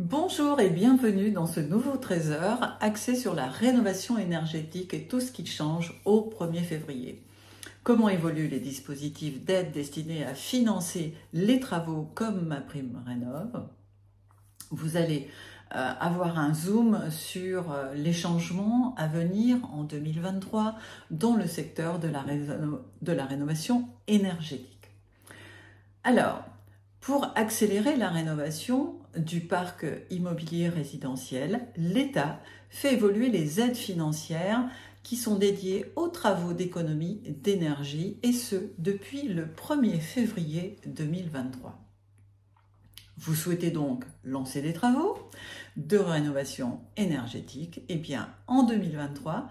Bonjour et bienvenue dans ce nouveau trésor axé sur la rénovation énergétique et tout ce qui change au 1er février. Comment évoluent les dispositifs d'aide destinés à financer les travaux comme MaPrimeRénov'. Vous allez avoir un zoom sur les changements à venir en 2023 dans le secteur de la rénovation énergétique. Alors, pour accélérer la rénovation du parc immobilier résidentiel, l'État fait évoluer les aides financières qui sont dédiées aux travaux d'économie d'énergie, et ce, depuis le 1er février 2023. Vous souhaitez donc lancer des travaux de rénovation énergétique? Eh bien, en 2023,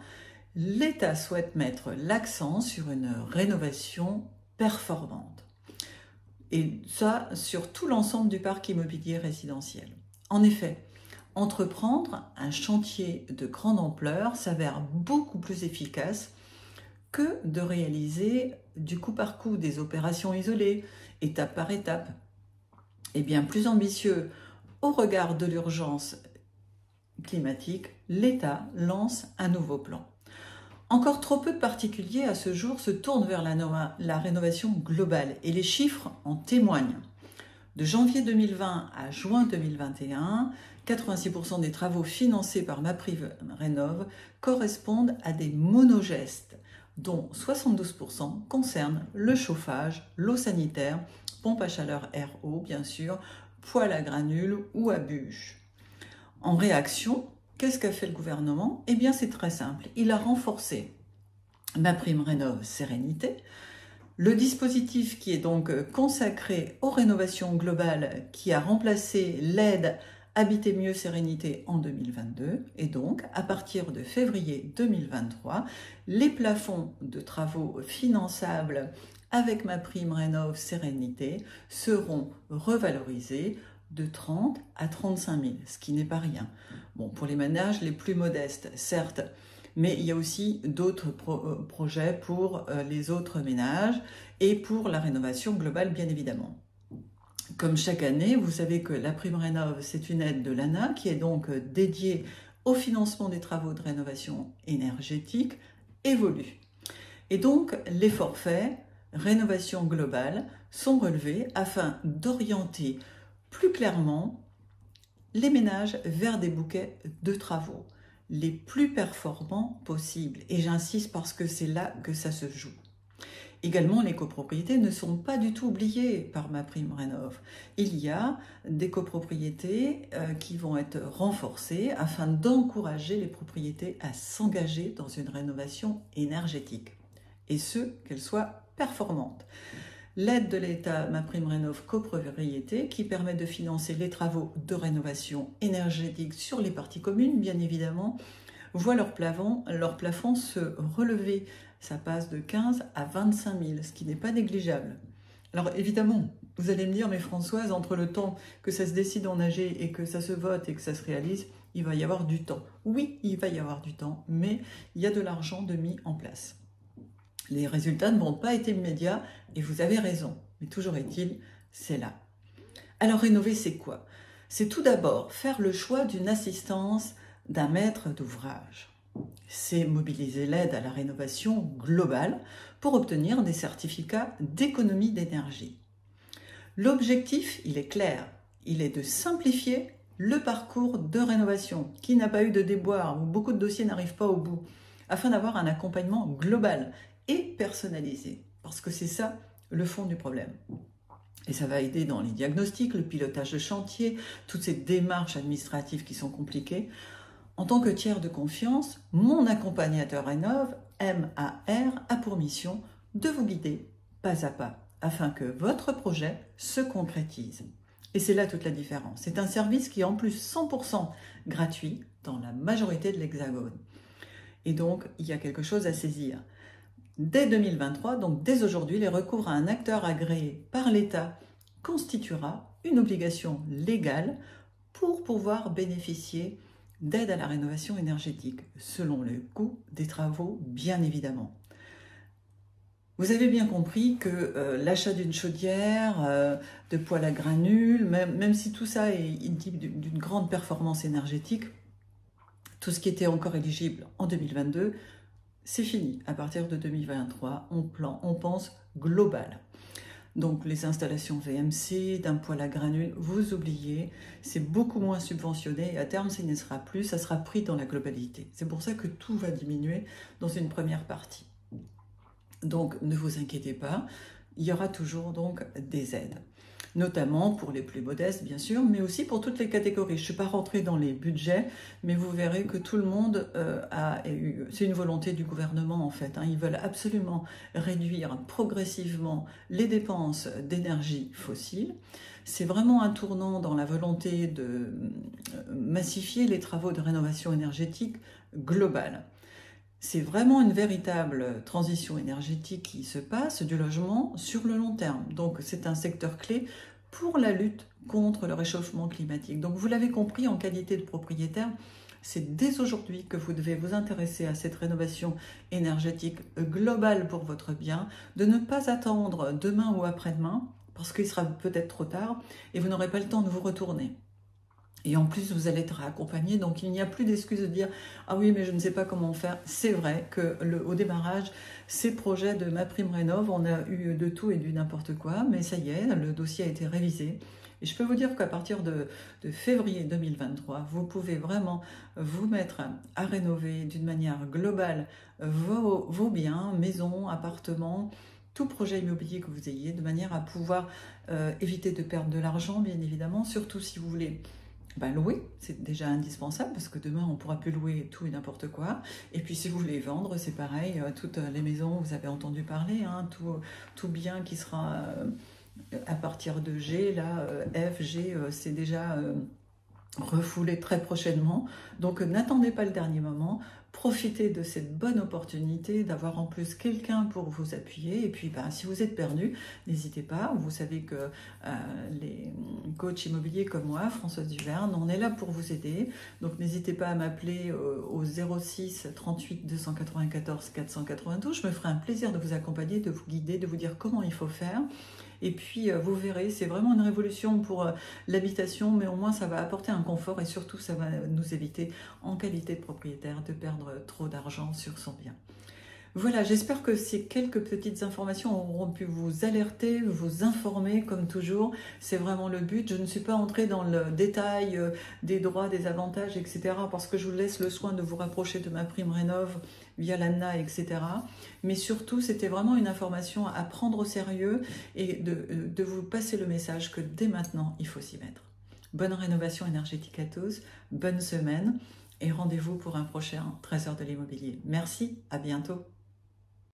l'État souhaite mettre l'accent sur une rénovation performante. Et ça, sur tout l'ensemble du parc immobilier résidentiel. En effet, entreprendre un chantier de grande ampleur s'avère beaucoup plus efficace que de réaliser du coup par coup des opérations isolées, étape par étape, et bien plus ambitieux au regard de l'urgence climatique. L'État lance un nouveau plan. Encore trop peu de particuliers à ce jour se tournent vers la rénovation globale, et les chiffres en témoignent. De janvier 2020 à juin 2021, 86% des travaux financés par MaPrimeRénov' correspondent à des monogestes, dont 72% concernent le chauffage, l'eau sanitaire, pompe à chaleur RO bien sûr, poêle à granules ou à bûches. En réaction, qu'est-ce qu'a fait le gouvernement? Eh bien, c'est très simple. Il a renforcé MaPrimeRénov' Sérénité, le dispositif qui est donc consacré aux rénovations globales, qui a remplacé l'aide Habiter mieux Sérénité en 2022. Et donc, à partir de février 2023, les plafonds de travaux finançables avec MaPrimeRénov' Sérénité seront revalorisés de 30 à 35 000, ce qui n'est pas rien. Bon, pour les ménages les plus modestes, certes, mais il y a aussi d'autres projets pour les autres ménages et pour la rénovation globale, bien évidemment. Comme chaque année, vous savez que la prime Rénov', c'est une aide de l'ANA qui est donc dédiée au financement des travaux de rénovation énergétique évolue. Et donc, les forfaits rénovation globale sont relevés afin d'orienter plus clairement les ménages vers des bouquets de travaux les plus performants possibles. Et j'insiste parce que c'est là que ça se joue. Également, les copropriétés ne sont pas du tout oubliées par MaPrimeRénov'. Il y a des copropriétés qui vont être renforcées afin d'encourager les propriétés à s'engager dans une rénovation énergétique, et ce, qu'elle soit performante. L'aide de l'État MaPrimeRénov' copropriété qui permet de financer les travaux de rénovation énergétique sur les parties communes, bien évidemment, voit leur plafond se relever. Ça passe de 15 à 25 000, ce qui n'est pas négligeable. Alors évidemment, vous allez me dire, mais Françoise, entre le temps que ça se décide en AG et que ça se vote et que ça se réalise, il va y avoir du temps. Oui, il va y avoir du temps, mais il y a de l'argent de mis en place. Les résultats ne vont pas être immédiats, et vous avez raison, mais toujours est-il, c'est là. Alors rénover, c'est quoi? C'est tout d'abord faire le choix d'une assistance d'un maître d'ouvrage. C'est mobiliser l'aide à la rénovation globale pour obtenir des certificats d'économie d'énergie. L'objectif, il est clair, il est de simplifier le parcours de rénovation qui n'a pas eu de déboires, où beaucoup de dossiers n'arrivent pas au bout, afin d'avoir un accompagnement global et personnalisé, parce que c'est ça le fond du problème. Et ça va aider dans les diagnostics, le pilotage de chantier, toutes ces démarches administratives qui sont compliquées. En tant que tiers de confiance, mon accompagnateur Rénov', MAR, a pour mission de vous guider pas à pas afin que votre projet se concrétise. Et c'est là toute la différence. C'est un service qui est en plus 100% gratuit dans la majorité de l'Hexagone. Et donc, il y a quelque chose à saisir. Dès 2023, donc dès aujourd'hui, les recours à un acteur agréé par l'État constituera une obligation légale pour pouvoir bénéficier d'aide à la rénovation énergétique, selon le coût des travaux, bien évidemment. Vous avez bien compris que l'achat d'une chaudière, de poêle à granules, même si tout ça est d'une grande performance énergétique, tout ce qui était encore éligible en 2022, c'est fini. À partir de 2023, on pense global. Donc les installations VMC, d'un poêle à granules, vous oubliez, c'est beaucoup moins subventionné et à terme, ça ne sera plus, ça sera pris dans la globalité. C'est pour ça que tout va diminuer dans une première partie. Donc ne vous inquiétez pas, il y aura toujours donc des aides, notamment pour les plus modestes bien sûr, mais aussi pour toutes les catégories. Je ne suis pas rentrée dans les budgets, mais vous verrez que tout le monde a eu, c'est une volonté du gouvernement en fait, hein. Ils veulent absolument réduire progressivement les dépenses d'énergie fossile. C'est vraiment un tournant dans la volonté de massifier les travaux de rénovation énergétique globale. C'est vraiment une véritable transition énergétique qui se passe du logement sur le long terme. Donc c'est un secteur clé pour la lutte contre le réchauffement climatique. Donc vous l'avez compris, en qualité de propriétaire, c'est dès aujourd'hui que vous devez vous intéresser à cette rénovation énergétique globale pour votre bien, de ne pas attendre demain ou après-demain, parce qu'il sera peut-être trop tard et vous n'aurez pas le temps de vous retourner. Et en plus, vous allez être accompagné, donc il n'y a plus d'excuse de dire « Ah oui, mais je ne sais pas comment faire ». C'est vrai qu'au démarrage, ces projets de MaPrimeRénov', on a eu de tout et du n'importe quoi, mais ça y est, le dossier a été révisé. Et je peux vous dire qu'à partir de février 2023, vous pouvez vraiment vous mettre à rénover d'une manière globale vos biens, maisons, appartements, tout projet immobilier que vous ayez, de manière à pouvoir éviter de perdre de l'argent, bien évidemment, surtout si vous voulez louer, c'est déjà indispensable parce que demain on ne pourra plus louer tout et n'importe quoi. Et puis si vous voulez vendre, c'est pareil, toutes les maisons, vous avez entendu parler, hein, tout bien qui sera à partir de G, là, F, G, c'est déjà refoulé très prochainement. Donc n'attendez pas le dernier moment, profitez de cette bonne opportunité d'avoir en plus quelqu'un pour vous appuyer. Et puis si vous êtes perdu, n'hésitez pas, vous savez que les coachs immobiliers comme moi, Françoise Duverne, on est là pour vous aider. Donc n'hésitez pas à m'appeler au 06 38 294 492, je me ferai un plaisir de vous accompagner, de vous guider, de vous dire comment il faut faire. Et puis, vous verrez, c'est vraiment une révolution pour l'habitation, mais au moins ça va apporter un confort et surtout ça va nous éviter, en qualité de propriétaire, de perdre trop d'argent sur son bien. Voilà, j'espère que ces quelques petites informations auront pu vous alerter, vous informer comme toujours. C'est vraiment le but. Je ne suis pas entrée dans le détail des droits, des avantages, etc. parce que je vous laisse le soin de vous rapprocher de MaPrimeRénov' via l'ANA, etc. Mais surtout, c'était vraiment une information à prendre au sérieux et de vous passer le message que dès maintenant, il faut s'y mettre. Bonne rénovation énergétique à tous, bonne semaine et rendez-vous pour un prochain Trésor de l'immobilier. Merci, à bientôt.